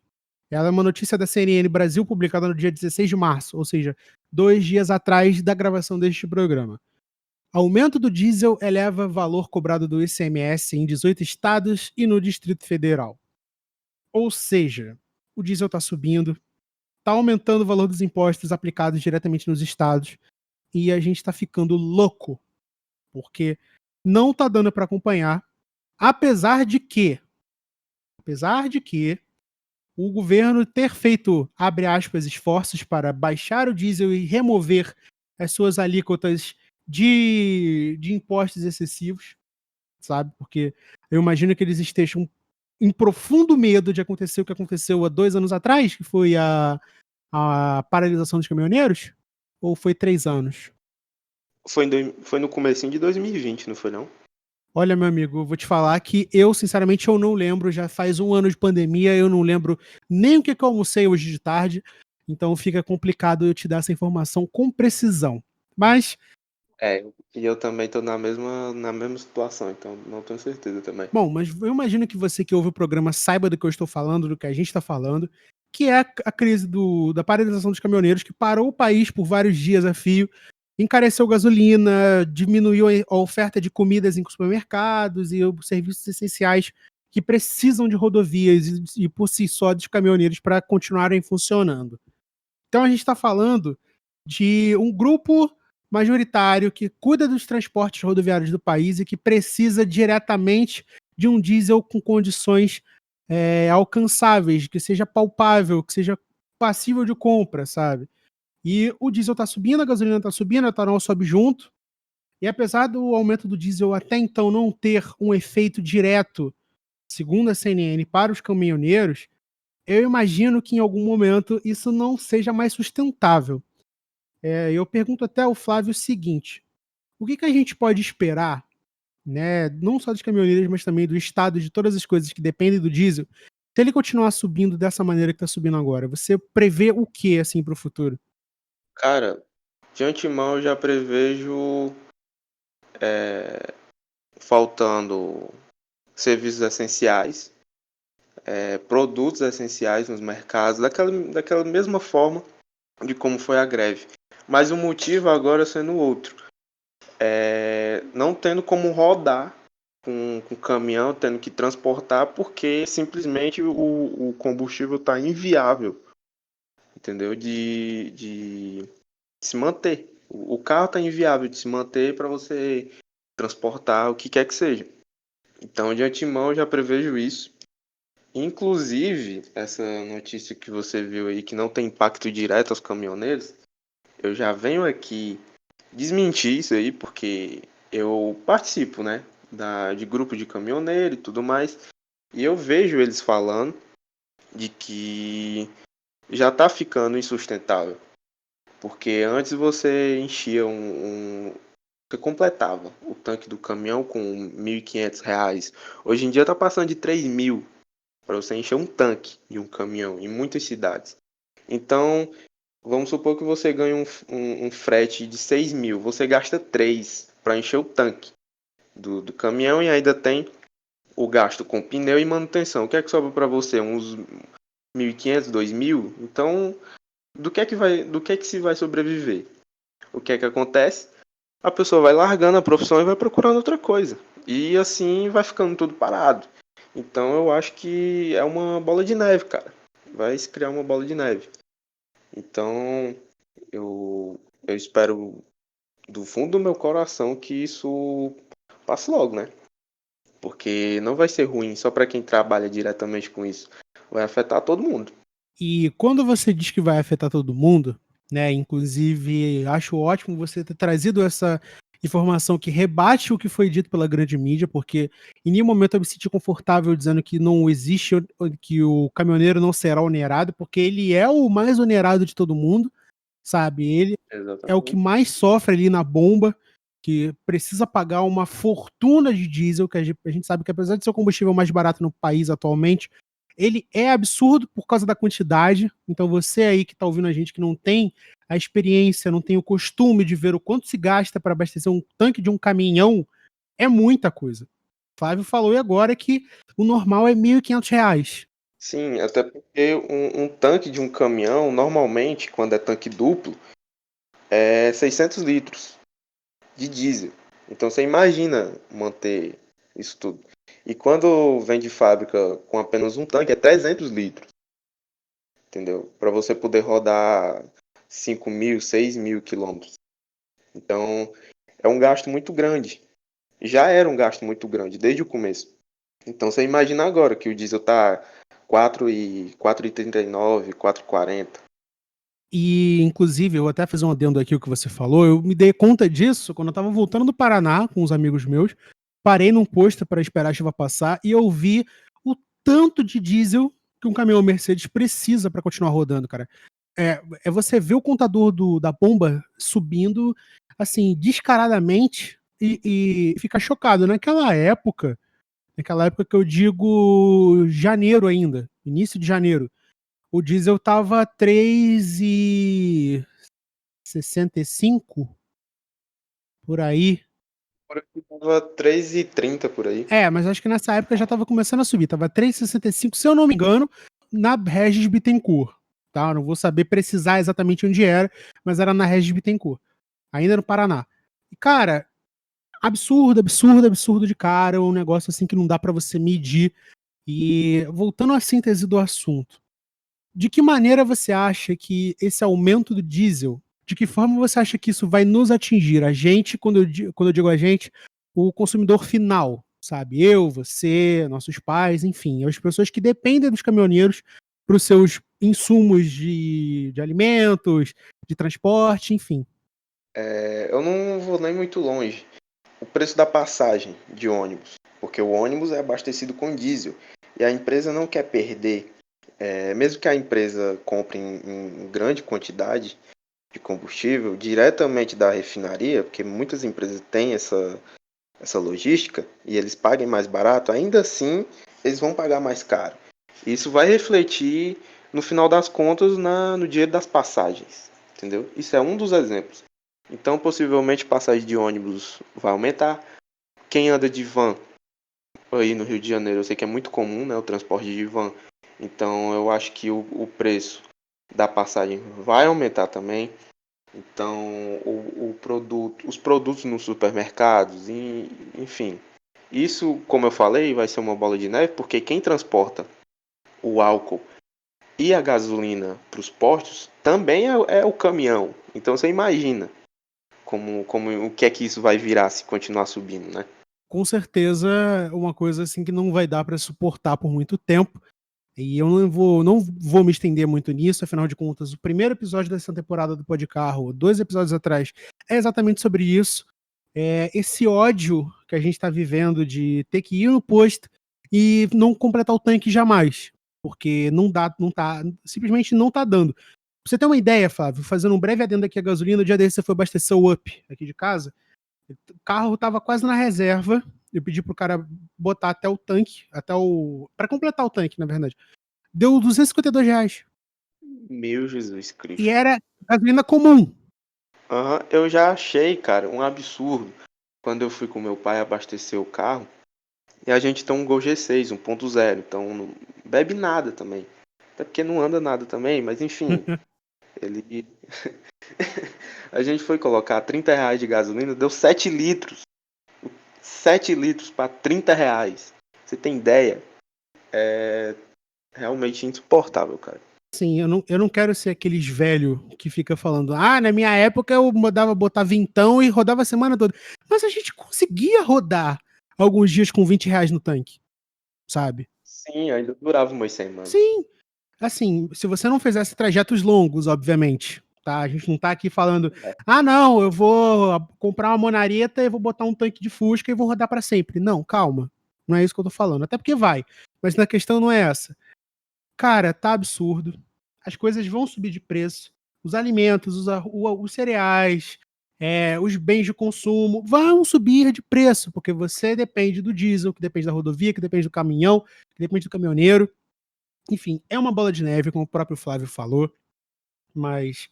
Ela é uma notícia da CNN Brasil, publicada no dia 16 de março, ou seja, 2 dias atrás da gravação deste programa. Aumento do diesel eleva valor cobrado do ICMS em 18 estados e no Distrito Federal. Ou seja, o diesel está subindo, está aumentando o valor dos impostos aplicados diretamente nos estados, e a gente está ficando louco, porque não está dando para acompanhar, apesar de que o governo ter feito, abre aspas, esforços para baixar o diesel e remover as suas alíquotas de impostos excessivos, sabe? Porque eu imagino que eles estejam em profundo medo de acontecer o que aconteceu há 2 anos atrás, que foi a paralisação dos caminhoneiros, ou foi 3 anos? Foi no comecinho de 2020, não foi não? Olha, meu amigo, eu vou te falar que eu, sinceramente, eu não lembro, já faz 1 ano de pandemia, eu não lembro nem o que eu almocei hoje de tarde, então fica complicado eu te dar essa informação com precisão. Mas E eu também tô na mesma situação, então não tenho certeza também. Bom, mas eu imagino que você que ouve o programa saiba do que eu estou falando, do que a gente está falando, que é a crise da paralisação dos caminhoneiros, que parou o país por vários dias a fio, encareceu gasolina, diminuiu a oferta de comidas em supermercados e os serviços essenciais que precisam de rodovias e por si só dos caminhoneiros para continuarem funcionando. Então a gente está falando de um grupo majoritário que cuida dos transportes rodoviários do país e que precisa diretamente de um diesel com condições alcançáveis, que seja palpável, que seja passível de compra, sabe? E o diesel está subindo, a gasolina está subindo, a etanol sobe junto. E apesar do aumento do diesel até então não ter um efeito direto, segundo a CNN, para os caminhoneiros, eu imagino que em algum momento isso não seja mais sustentável. Eu pergunto até ao Flávio o seguinte: o que a gente pode esperar, né, não só dos caminhoneiros, mas também do Estado, de todas as coisas que dependem do diesel, se ele continuar subindo dessa maneira que está subindo agora? Você prevê o que assim para o futuro? Cara, de antemão eu já prevejo faltando serviços essenciais, produtos essenciais nos mercados, daquela mesma forma de como foi a greve. Mas o motivo agora sendo outro. Não tendo como rodar com caminhão, tendo que transportar, porque simplesmente o combustível está inviável, entendeu? De se manter. O carro está inviável de se manter para você transportar o que quer que seja. Então, de antemão, eu já prevejo isso. Inclusive, essa notícia que você viu aí, que não tem impacto direto aos caminhoneiros, eu já venho aqui desmentir isso aí, porque eu participo, né, de grupo de caminhoneiro e tudo mais, e eu vejo eles falando de que já tá ficando insustentável, porque antes você enchia você completava o tanque do caminhão com R$ 1.500, hoje em dia tá passando de 3.000 para você encher um tanque de um caminhão em muitas cidades. Então, vamos supor que você ganha um frete de 6.000, você gasta 3 para encher o tanque do caminhão e ainda tem o gasto com pneu e manutenção. O que é que sobra para você? Uns 1.500, 2.000? Então, do que se vai sobreviver? O que é que acontece? A pessoa vai largando a profissão e vai procurando outra coisa. E assim vai ficando tudo parado. Então eu acho que é uma bola de neve, cara. Vai se criar uma bola de neve. Então, eu espero do fundo do meu coração que isso passe logo, né? Porque não vai ser ruim só para quem trabalha diretamente com isso. Vai afetar todo mundo. E quando você diz que vai afetar todo mundo, né? Inclusive, acho ótimo você ter trazido essa informação que rebate o que foi dito pela grande mídia, porque em nenhum momento eu me senti confortável dizendo que não existe, que o caminhoneiro não será onerado, porque ele é o mais onerado de todo mundo, sabe? Ele é o que Exatamente. mais sofre ali na bomba, que precisa pagar uma fortuna de diesel, que a gente sabe que apesar de ser o combustível mais barato no país atualmente, ele é absurdo por causa da quantidade. Então você aí que está ouvindo a gente que não tem a experiência, não tem o costume de ver o quanto se gasta para abastecer um tanque de um caminhão, é muita coisa. O Flávio falou agora que o normal é R$ 1.500. Sim, até porque um tanque de um caminhão, normalmente, quando é tanque duplo, é 600 litros de diesel. Então você imagina manter isso tudo. E quando vem de fábrica com apenas um tanque, é 300 litros, entendeu? Para você poder rodar 5.000, 6.000 quilômetros. Então é um gasto muito grande. Já era um gasto muito grande desde o começo. Então você imagina agora que o diesel tá 4,39, 4,40. E, inclusive, eu até fiz um adendo aqui o que você falou. Eu me dei conta disso quando eu tava voltando do Paraná com uns amigos meus. Parei num posto para esperar a chuva passar e eu vi o tanto de diesel que um caminhão Mercedes precisa para continuar rodando, cara. É você ver o contador da bomba subindo, assim, descaradamente e ficar chocado. Naquela época que eu digo janeiro ainda, início de janeiro, o diesel tava 3,65 por aí. Por aqui tava 3,30 por aí. Mas acho que nessa época já tava começando a subir. Tava 3,65, se eu não me engano, na Regis Bittencourt. Tá? Eu não vou saber precisar exatamente onde era, mas era na Regis Bittencourt. Ainda no Paraná. E, cara, absurdo, absurdo, absurdo de cara. Um negócio assim que não dá pra você medir. E voltando à síntese do assunto. De que maneira você acha que esse aumento do diesel, de que forma você acha que isso vai nos atingir? A gente, quando eu digo a gente, o consumidor final, sabe? Eu, você, nossos pais, enfim, as pessoas que dependem dos caminhoneiros para os seus insumos de alimentos, de transporte, enfim. Eu não vou nem muito longe. O preço da passagem de ônibus, porque o ônibus é abastecido com diesel e a empresa não quer perder. Mesmo que a empresa compre em grande quantidade de combustível diretamente da refinaria, porque muitas empresas têm essa logística e eles paguem mais barato, ainda assim eles vão pagar mais caro. Isso vai refletir no final das contas no dinheiro das passagens, entendeu? Isso é um dos exemplos. Então possivelmente passagem de ônibus vai aumentar. Quem anda de van aí no Rio de Janeiro, eu sei que é muito comum, né, o transporte de van. Então eu acho que o preço da passagem vai aumentar também. Então os produtos nos supermercados, enfim. Isso, como eu falei, vai ser uma bola de neve, porque quem transporta o álcool e a gasolina para os postos também é o caminhão. Então você imagina como o que é que isso vai virar se continuar subindo, né? Com certeza, uma coisa assim que não vai dar para suportar por muito tempo. E eu não vou me estender muito nisso, afinal de contas, o primeiro episódio dessa temporada do Pod Carro, 2 episódios atrás, é exatamente sobre isso. Esse ódio que a gente está vivendo de ter que ir no posto e não completar o tanque jamais. Porque simplesmente não tá dando. Pra você ter uma ideia, Flávio, fazendo um breve adendo aqui à gasolina, o dia desse você foi abastecer o Up aqui de casa, o carro tava quase na reserva, eu pedi pro cara botar até o tanque, para completar o tanque, na verdade. Deu R$ 252. Meu Jesus E Cristo. era gasolina comum. Eu já achei, cara, um absurdo quando eu fui com meu pai abastecer o carro e a gente tem um Gol G6 1.0, então não bebe nada também. Até porque não anda nada também, mas enfim, ele. A gente foi colocar R$ 30 de gasolina, deu 7 litros. 7 litros para R$ 30. Você tem ideia? É realmente insuportável, cara. Sim, eu não quero ser aqueles velho que fica falando, na minha época eu mandava botar vintão e rodava a semana toda. Mas a gente conseguia rodar alguns dias com R$ 20 no tanque, sabe? Sim, ainda durava umas semanas. Sim, assim, se você não fizesse trajetos longos, obviamente, tá? A gente não tá aqui falando, não, eu vou comprar uma monareta e vou botar um tanque de Fusca e vou rodar pra sempre. Não, calma. Não é isso que eu tô falando. Até porque vai. Mas a questão não é essa. Cara, tá absurdo. As coisas vão subir de preço. Os alimentos, os cereais, os bens de consumo vão subir de preço, porque você depende do diesel, que depende da rodovia, que depende do caminhão, que depende do caminhoneiro. Enfim, é uma bola de neve, como o próprio Flávio falou, mas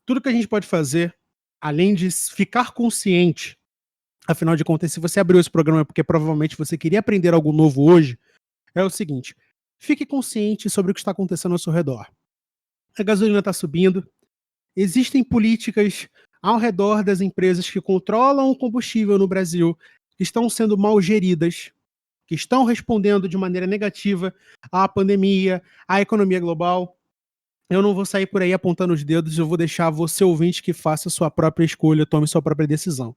tudo que a gente pode fazer, além de ficar consciente, afinal de contas, se você abriu esse programa é porque provavelmente você queria aprender algo novo hoje, é o seguinte: fique consciente sobre o que está acontecendo ao seu redor. A gasolina está subindo, existem políticas ao redor das empresas que controlam o combustível no Brasil que estão sendo mal geridas, que estão respondendo de maneira negativa à pandemia, à economia global. Eu não vou sair por aí apontando os dedos, eu vou deixar você, ouvinte, que faça a sua própria escolha, tome sua própria decisão.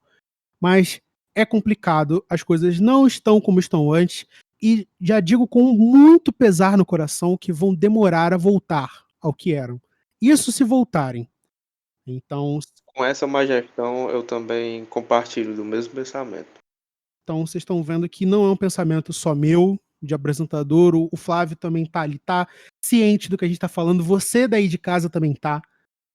Mas é complicado, as coisas não estão como estão antes, e já digo com muito pesar no coração que vão demorar a voltar ao que eram. Isso se voltarem. Então, Com essa má gestão, eu também compartilho do mesmo pensamento. então vocês estão vendo que não é um pensamento só meu, de apresentador, o Flávio também tá ali, tá ciente do que a gente tá falando, você daí de casa também tá.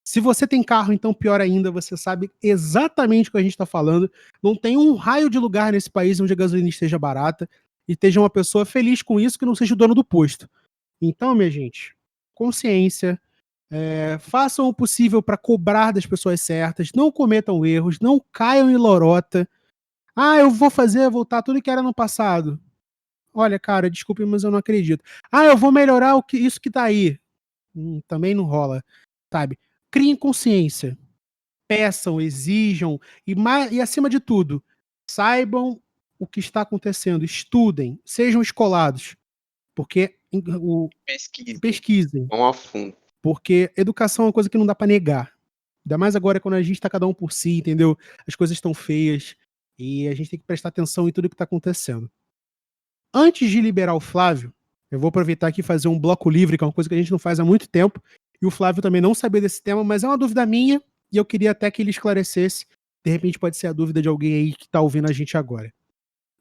Se você tem carro, então pior ainda, você sabe exatamente o que a gente está falando. Não tem um raio de lugar nesse país onde a gasolina esteja barata e esteja uma pessoa feliz com isso que não seja o dono do posto. Então, minha gente, consciência, Façam o possível para cobrar das pessoas certas, não cometam erros, não caiam em lorota. Ah, eu vou voltar tudo que era no passado. Olha, cara, desculpe, mas eu não acredito. Ah, eu vou melhorar isso que tá aí. Também não rola, sabe? Criem consciência, peçam, exijam e acima de tudo, saibam o que está acontecendo, estudem, sejam escolados, porque Pesquisem. pesquisem, Vão a fundo. porque educação é uma coisa que não dá para negar. Ainda mais agora quando a gente tá cada um por si, entendeu? As coisas estão feias e a gente tem que prestar atenção em tudo que tá acontecendo. Antes de liberar o Flávio, eu vou aproveitar aqui e fazer um bloco livre, que é uma coisa que a gente não faz há muito tempo, e o Flávio também não sabia desse tema, mas é uma dúvida minha, e eu queria até que ele esclarecesse. De repente pode ser a dúvida de alguém aí que tá ouvindo a gente agora.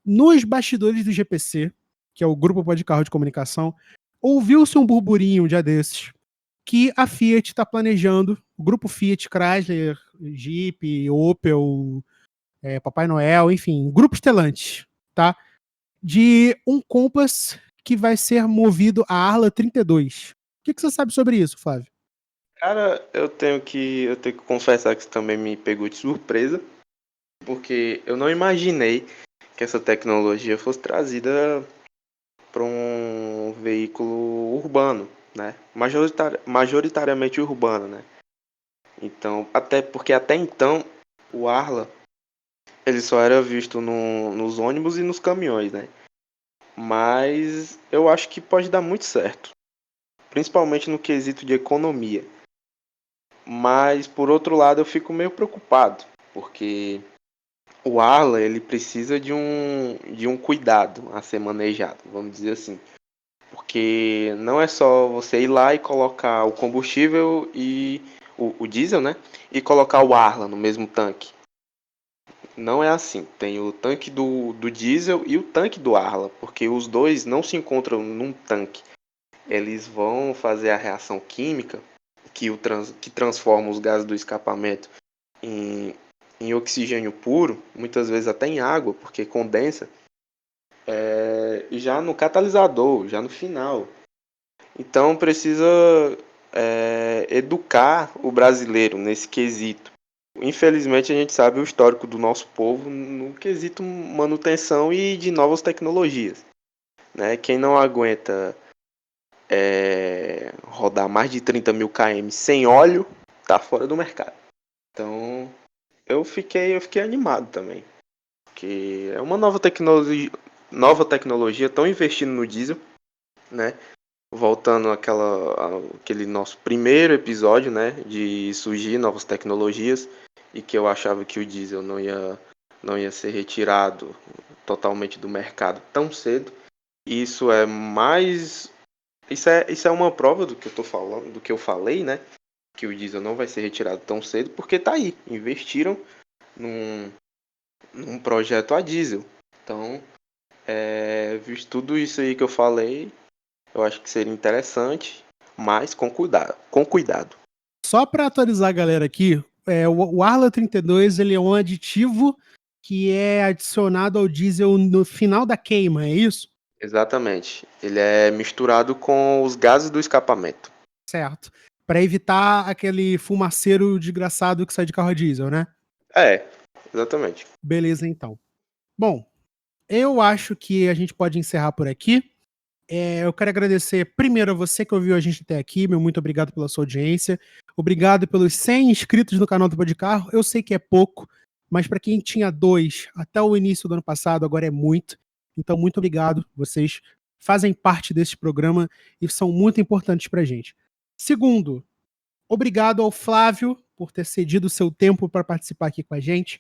Nos bastidores do GPC, que é o Grupo Pode Carro de Comunicação, ouviu-se um burburinho um dia desses, que a Fiat está planejando, o grupo Fiat, Chrysler, Jeep, Opel, Papai Noel, enfim, grupo Stellantis, tá? De um Compass que vai ser movido a Arla 32. O que você sabe sobre isso, Flávio? Cara, eu tenho que confessar que isso também me pegou de surpresa, porque eu não imaginei que essa tecnologia fosse trazida para um veículo urbano, né? Majoritariamente urbano, né? Então, até porque até então o Arla ele só era visto nos ônibus e nos caminhões, né? Mas eu acho que pode dar muito certo, principalmente no quesito de economia. Mas por outro lado eu fico meio preocupado, porque o Arla ele precisa de um cuidado a ser manejado, vamos dizer assim. Porque não é só você ir lá e colocar o combustível e o diesel, né? E colocar o Arla no mesmo tanque. Não é assim. Tem o tanque do diesel e o tanque do Arla, porque os dois não se encontram num tanque. Eles vão fazer a reação química que transforma os gases do escapamento em, em oxigênio puro, muitas vezes até em água, porque condensa, já no catalisador, já no final. Então precisa educar o brasileiro nesse quesito. Infelizmente a gente sabe o histórico do nosso povo no quesito manutenção e de novas tecnologias, né? Quem não aguenta rodar mais de 30 mil km sem óleo tá fora do mercado. Então eu fiquei animado também, porque é uma nova tecnologia, estão investindo no diesel, né? Voltando aquele nosso primeiro episódio, né, de surgir novas tecnologias e que eu achava que o diesel não ia ser retirado totalmente do mercado tão cedo. Isso é mais isso é uma prova do que eu tô falando, do que eu falei, né, que o diesel não vai ser retirado tão cedo, porque tá aí, investiram num, num projeto a diesel. Então, visto tudo isso aí que eu falei, eu acho que seria interessante, mas com cuidado. Com cuidado. Só para atualizar a galera aqui, o Arla 32 ele é um aditivo que é adicionado ao diesel no final da queima, é isso? Exatamente. Ele é misturado com os gases do escapamento. Certo. Para evitar aquele fumaceiro desgraçado que sai de carro a diesel, né? Exatamente. Beleza, então. Bom, eu acho que a gente pode encerrar por aqui. Eu quero agradecer primeiro a você que ouviu a gente até aqui, meu muito obrigado pela sua audiência. Obrigado pelos 100 inscritos no canal do Pode Carro. Eu sei que é pouco, mas para quem tinha 2 até o início do ano passado, agora é muito. Então, muito obrigado. Vocês fazem parte desse programa e são muito importantes para a gente. Segundo, obrigado ao Flávio por ter cedido o seu tempo para participar aqui com a gente.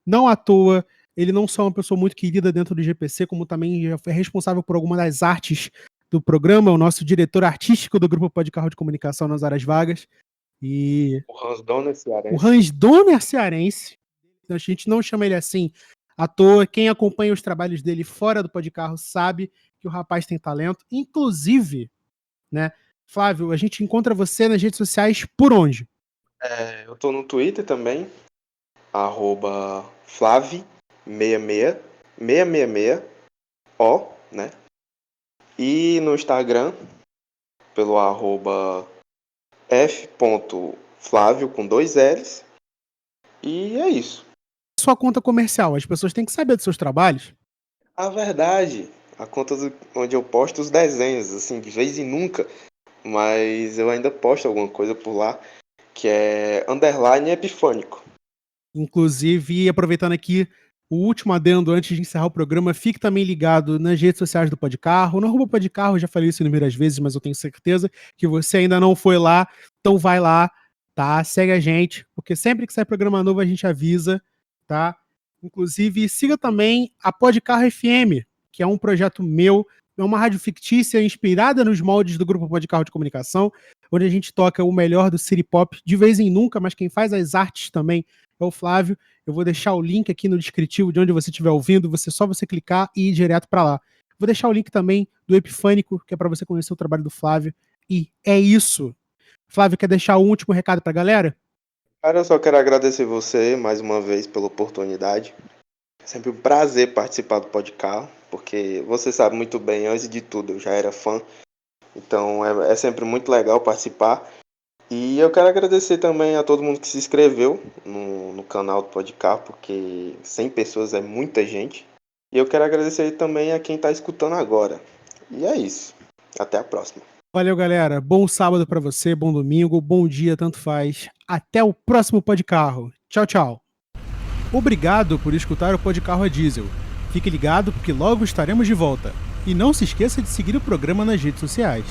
Não à toa, ele não só é uma pessoa muito querida dentro do GPC, como também já foi responsável por alguma das artes do programa, o nosso diretor artístico do Grupo Pode Carro de Comunicação nas Horas Vagas. E O Hans Donner o cearense. Hans Donner cearense, a gente não chama ele assim à toa. Quem acompanha os trabalhos dele fora do Pode Carro sabe que o rapaz tem talento. Inclusive, né, Flávio, a gente encontra você nas redes sociais por onde? Eu tô no Twitter também, @Flavi666, né? E no Instagram, pelo f.flávio com 2 L's. E é isso. Sua conta comercial, as pessoas têm que saber dos seus trabalhos. A verdade, a conta onde eu posto os desenhos, assim, de vez em nunca, mas eu ainda posto alguma coisa por lá, que é underline epifânico. Inclusive, aproveitando aqui o último adendo antes de encerrar o programa, fique também ligado nas redes sociais do Podcarro, no @Podcarro, eu já falei isso inúmeras vezes, mas eu tenho certeza que você ainda não foi lá, então vai lá, tá? Segue a gente, porque sempre que sai programa novo a gente avisa, tá? Inclusive, siga também a Podcarro FM, que é um projeto meu, é uma rádio fictícia inspirada nos moldes do grupo Podcarro de Comunicação, onde a gente toca o melhor do City Pop de vez em nunca, mas quem faz as artes também é o Flávio. Eu vou deixar o link aqui no descritivo de onde você estiver ouvindo, só você clicar e ir direto para lá. Vou deixar o link também do Epifânico, que é para você conhecer o trabalho do Flávio. E é isso. Flávio, quer deixar o último recado para a galera? Cara, eu só quero agradecer você mais uma vez pela oportunidade. É sempre um prazer participar do podcast, porque você sabe muito bem, antes de tudo, eu já era fã. Então é sempre muito legal participar. E eu quero agradecer também a todo mundo que se inscreveu no canal do Podcast, porque 100 pessoas é muita gente. E eu quero agradecer também a quem está escutando agora. E é isso. Até a próxima. Valeu, galera. Bom sábado para você, bom domingo, bom dia, tanto faz. Até o próximo Podcarro. Tchau, tchau. Obrigado por escutar o Podcarro a Diesel. Fique ligado porque logo estaremos de volta. E não se esqueça de seguir o programa nas redes sociais.